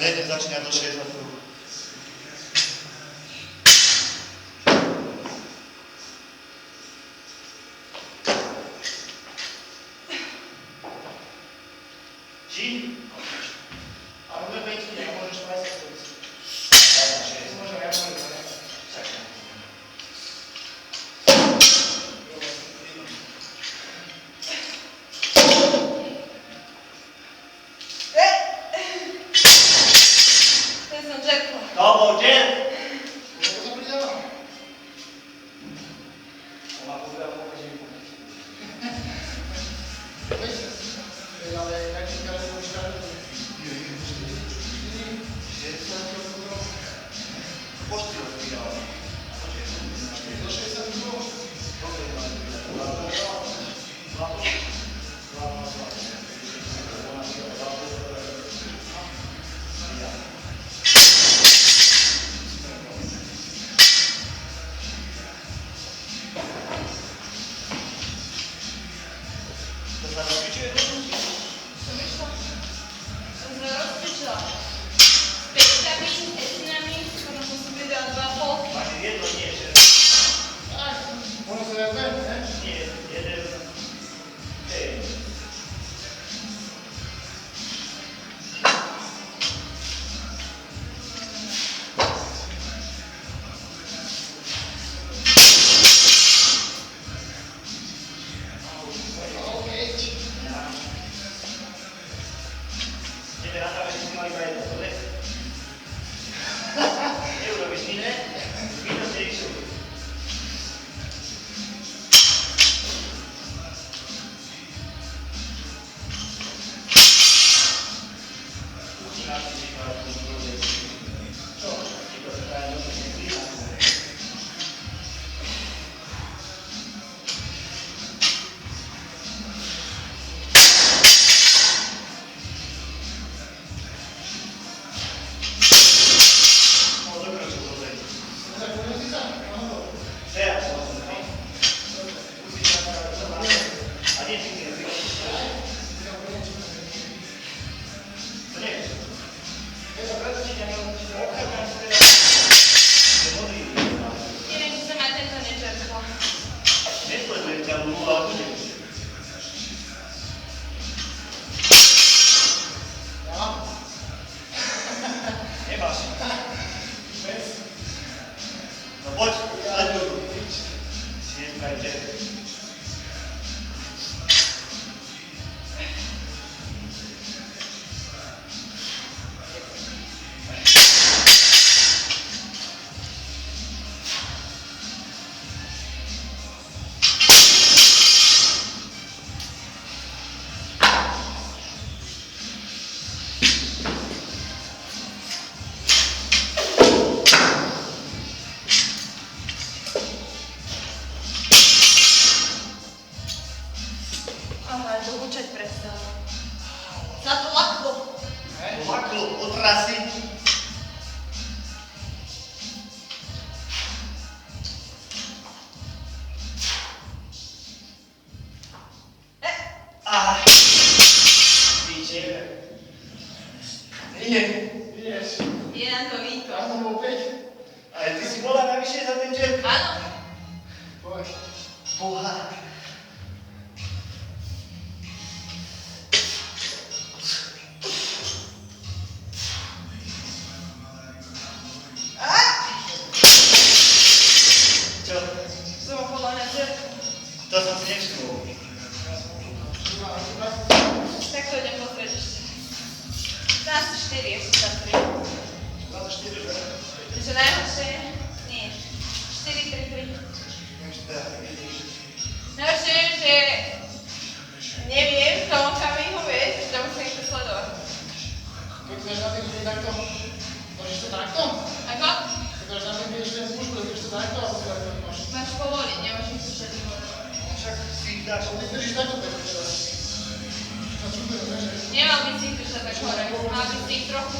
deň začína do 6 na kruhu. Či? Ale môžeme byť iné, môžeš to aj sa stojiť. Môžeme aj môžeme. To bol deň. To som pridala. To má pozdrav, pokažím. Ale jaký každý môj štát? Po 4 pridala. Do 60 minút. To sa rozcvičuje rozcvičuje? Som išla. Som sa rozcvičila. S pečkami, s esinami, potom som si pridala 2,5. Máte jedno, nie 6. Možno sa viac ne? Nie, jeden. Hej. Ideme na to, že si mali iba jedno, dobre? Neurobíš iné, minus nie išlo. No poď, sleduj. Si nezdaj, že? Aha, dohučať prestáva. Za to laklo. Laklo, otrasy. Aha. Píče. Nie. Vieš. Je na to líto. Ja som bol 5. Ale ty si bola navyše za ten čerp. Áno. Poď. Boha. Čo? Som ho podľa mňa čerp. To som si nevšimol. Tak to idem pozrieť ešte. 24 ešte za 3. 24, že? Takže najhoršie je? Nie. 4, 3, 3. Najhoršie je, že neviem, kam ich ho viesť, že musím ich sledovať. Keď máš na tým, že takto, môžeš to takto? Ako? Keď máš na tým, že ešte ten muž, budeš to takto, alebo si takto máš? Máš povoliť, nemôžeš to všetko hovoriť. Však si ich dáš. Ty držíš takto, tak teraz. Na čudujem, že? Nemal by si ich držať tak hore, mal by si ich trochu